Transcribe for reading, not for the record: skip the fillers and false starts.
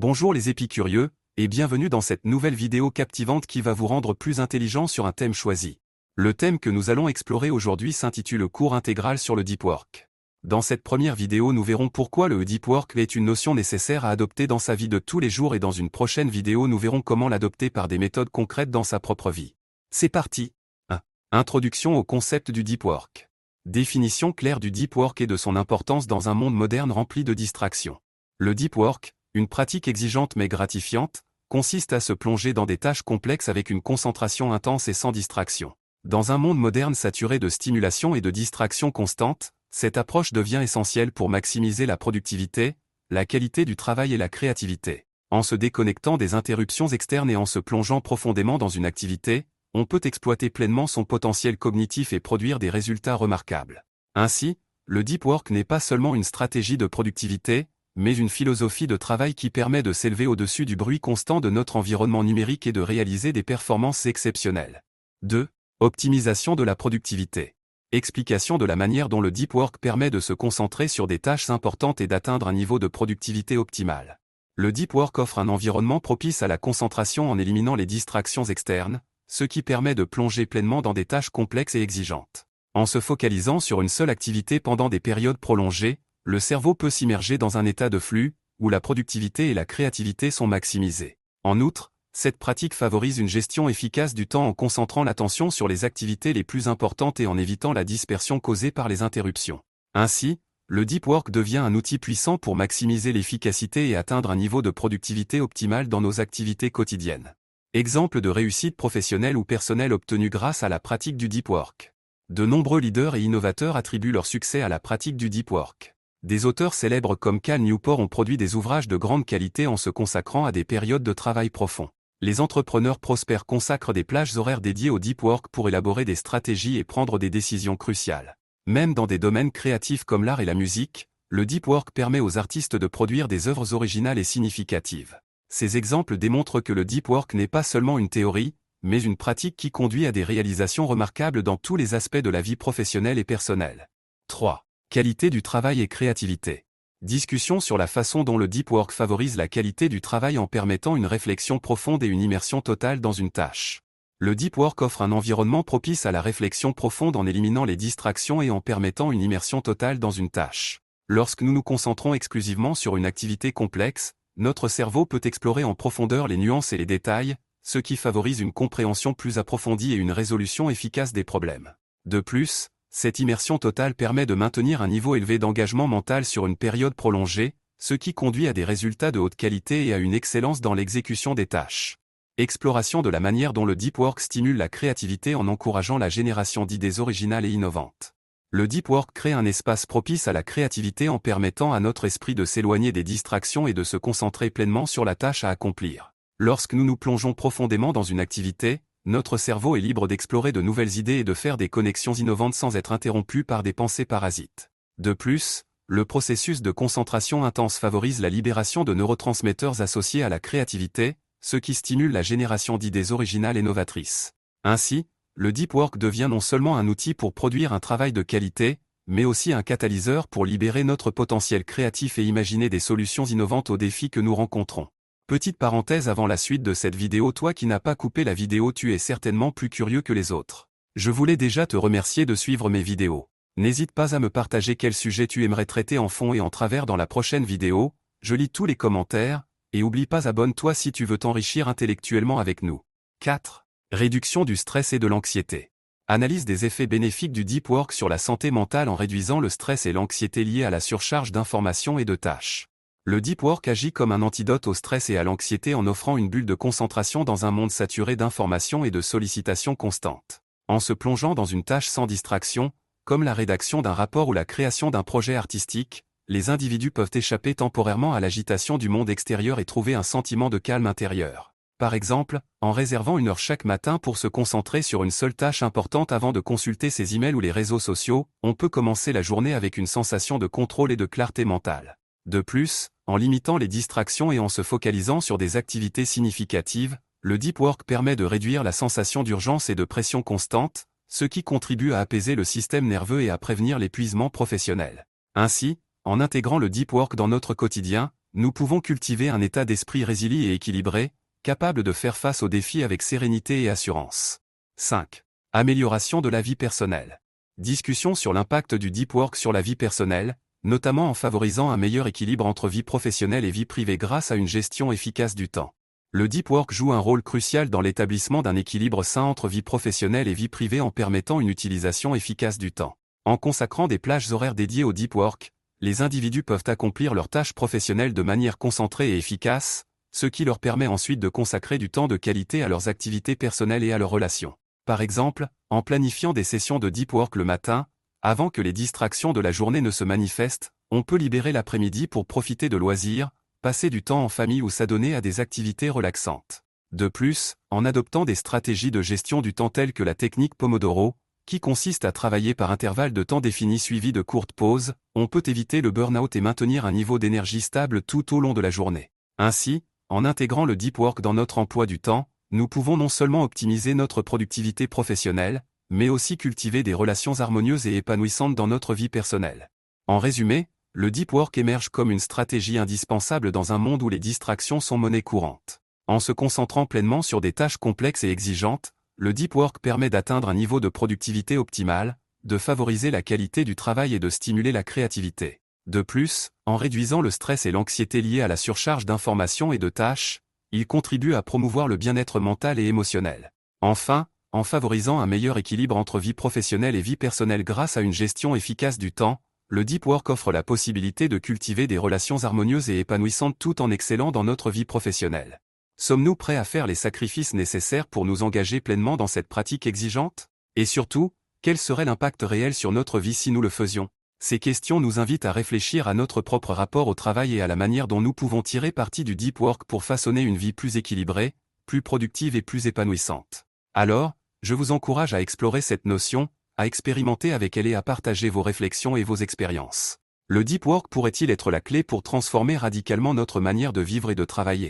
Bonjour les épicurieux, et bienvenue dans cette nouvelle vidéo captivante qui va vous rendre plus intelligent sur un thème choisi. Le thème que nous allons explorer aujourd'hui s'intitule Cours intégral sur le Deep Work. Dans cette première vidéo nous verrons pourquoi le Deep Work est une notion nécessaire à adopter dans sa vie de tous les jours et dans une prochaine vidéo nous verrons comment l'adopter par des méthodes concrètes dans sa propre vie. C'est parti. 1. Introduction au concept du Deep Work. Définition claire du Deep Work et de son importance dans un monde moderne rempli de distractions. Le Deep Work, une pratique exigeante mais gratifiante, consiste à se plonger dans des tâches complexes avec une concentration intense et sans distraction. Dans un monde moderne saturé de stimulation et de distractions constantes, cette approche devient essentielle pour maximiser la productivité, la qualité du travail et la créativité. En se déconnectant des interruptions externes et en se plongeant profondément dans une activité, on peut exploiter pleinement son potentiel cognitif et produire des résultats remarquables. Ainsi, le Deep Work n'est pas seulement une stratégie de productivité, mais une philosophie de travail qui permet de s'élever au-dessus du bruit constant de notre environnement numérique et de réaliser des performances exceptionnelles. 2. Optimisation de la productivité. Explication de la manière dont le Deep Work permet de se concentrer sur des tâches importantes et d'atteindre un niveau de productivité optimal. Le Deep Work offre un environnement propice à la concentration en éliminant les distractions externes, ce qui permet de plonger pleinement dans des tâches complexes et exigeantes. En se focalisant sur une seule activité pendant des périodes prolongées, le cerveau peut s'immerger dans un état de flux, où la productivité et la créativité sont maximisées. En outre, cette pratique favorise une gestion efficace du temps en concentrant l'attention sur les activités les plus importantes et en évitant la dispersion causée par les interruptions. Ainsi, le Deep Work devient un outil puissant pour maximiser l'efficacité et atteindre un niveau de productivité optimal dans nos activités quotidiennes. Exemple de réussite professionnelle ou personnelle obtenue grâce à la pratique du Deep Work. De nombreux leaders et innovateurs attribuent leur succès à la pratique du Deep Work. Des auteurs célèbres comme Cal Newport ont produit des ouvrages de grande qualité en se consacrant à des périodes de travail profond. Les entrepreneurs prospères consacrent des plages horaires dédiées au Deep Work pour élaborer des stratégies et prendre des décisions cruciales. Même dans des domaines créatifs comme l'art et la musique, le Deep Work permet aux artistes de produire des œuvres originales et significatives. Ces exemples démontrent que le Deep Work n'est pas seulement une théorie, mais une pratique qui conduit à des réalisations remarquables dans tous les aspects de la vie professionnelle et personnelle. 3. Qualité du travail et créativité. Discussion sur la façon dont le Deep Work favorise la qualité du travail en permettant une réflexion profonde et une immersion totale dans une tâche. Le Deep Work offre un environnement propice à la réflexion profonde en éliminant les distractions et en permettant une immersion totale dans une tâche. Lorsque nous nous concentrons exclusivement sur une activité complexe, notre cerveau peut explorer en profondeur les nuances et les détails, ce qui favorise une compréhension plus approfondie et une résolution efficace des problèmes. De plus, cette immersion totale permet de maintenir un niveau élevé d'engagement mental sur une période prolongée, ce qui conduit à des résultats de haute qualité et à une excellence dans l'exécution des tâches. Exploration de la manière dont le Deep Work stimule la créativité en encourageant la génération d'idées originales et innovantes. Le Deep Work crée un espace propice à la créativité en permettant à notre esprit de s'éloigner des distractions et de se concentrer pleinement sur la tâche à accomplir. Lorsque nous nous plongeons profondément dans une activité, notre cerveau est libre d'explorer de nouvelles idées et de faire des connexions innovantes sans être interrompu par des pensées parasites. De plus, le processus de concentration intense favorise la libération de neurotransmetteurs associés à la créativité, ce qui stimule la génération d'idées originales et novatrices. Ainsi, le Deep Work devient non seulement un outil pour produire un travail de qualité, mais aussi un catalyseur pour libérer notre potentiel créatif et imaginer des solutions innovantes aux défis que nous rencontrons. Petite parenthèse avant la suite de cette vidéo, toi qui n'as pas coupé la vidéo, tu es certainement plus curieux que les autres. Je voulais déjà te remercier de suivre mes vidéos. N'hésite pas à me partager quel sujet tu aimerais traiter en fond et en travers dans la prochaine vidéo, je lis tous les commentaires, et oublie pas, abonne-toi si tu veux t'enrichir intellectuellement avec nous. 4. Réduction du stress et de l'anxiété. Analyse des effets bénéfiques du Deep Work sur la santé mentale en réduisant le stress et l'anxiété liés à la surcharge d'informations et de tâches. Le Deep Work agit comme un antidote au stress et à l'anxiété en offrant une bulle de concentration dans un monde saturé d'informations et de sollicitations constantes. En se plongeant dans une tâche sans distraction, comme la rédaction d'un rapport ou la création d'un projet artistique, les individus peuvent échapper temporairement à l'agitation du monde extérieur et trouver un sentiment de calme intérieur. Par exemple, en réservant une heure chaque matin pour se concentrer sur une seule tâche importante avant de consulter ses emails ou les réseaux sociaux, on peut commencer la journée avec une sensation de contrôle et de clarté mentale. De plus, en limitant les distractions et en se focalisant sur des activités significatives, le Deep Work permet de réduire la sensation d'urgence et de pression constante, ce qui contribue à apaiser le système nerveux et à prévenir l'épuisement professionnel. Ainsi, en intégrant le Deep Work dans notre quotidien, nous pouvons cultiver un état d'esprit résilient et équilibré, capable de faire face aux défis avec sérénité et assurance. 5. Amélioration de la vie personnelle. Discussion sur l'impact du deep work sur la vie personnelle, notamment en favorisant un meilleur équilibre entre vie professionnelle et vie privée grâce à une gestion efficace du temps. Le deep work joue un rôle crucial dans l'établissement d'un équilibre sain entre vie professionnelle et vie privée en permettant une utilisation efficace du temps. En consacrant des plages horaires dédiées au deep work, les individus peuvent accomplir leurs tâches professionnelles de manière concentrée et efficace, ce qui leur permet ensuite de consacrer du temps de qualité à leurs activités personnelles et à leurs relations. Par exemple, en planifiant des sessions de deep work le matin, avant que les distractions de la journée ne se manifestent, on peut libérer l'après-midi pour profiter de loisirs, passer du temps en famille ou s'adonner à des activités relaxantes. De plus, en adoptant des stratégies de gestion du temps telles que la technique Pomodoro, qui consiste à travailler par intervalles de temps définis suivis de courtes pauses, on peut éviter le burn-out et maintenir un niveau d'énergie stable tout au long de la journée. Ainsi, en intégrant le deep work dans notre emploi du temps, nous pouvons non seulement optimiser notre productivité professionnelle, mais aussi cultiver des relations harmonieuses et épanouissantes dans notre vie personnelle. En résumé, le deep work émerge comme une stratégie indispensable dans un monde où les distractions sont monnaie courante. En se concentrant pleinement sur des tâches complexes et exigeantes, le deep work permet d'atteindre un niveau de productivité optimal, de favoriser la qualité du travail et de stimuler la créativité. De plus, en réduisant le stress et l'anxiété liés à la surcharge d'informations et de tâches, il contribue à promouvoir le bien-être mental et émotionnel. Enfin, en favorisant un meilleur équilibre entre vie professionnelle et vie personnelle grâce à une gestion efficace du temps, le deep work offre la possibilité de cultiver des relations harmonieuses et épanouissantes tout en excellant dans notre vie professionnelle. Sommes-nous prêts à faire les sacrifices nécessaires pour nous engager pleinement dans cette pratique exigeante? Et surtout, quel serait l'impact réel sur notre vie si nous le faisions? Ces questions nous invitent à réfléchir à notre propre rapport au travail et à la manière dont nous pouvons tirer parti du deep work pour façonner une vie plus équilibrée, plus productive et plus épanouissante. Alors, je vous encourage à explorer cette notion, à expérimenter avec elle et à partager vos réflexions et vos expériences. Le deep work pourrait-il être la clé pour transformer radicalement notre manière de vivre et de travailler?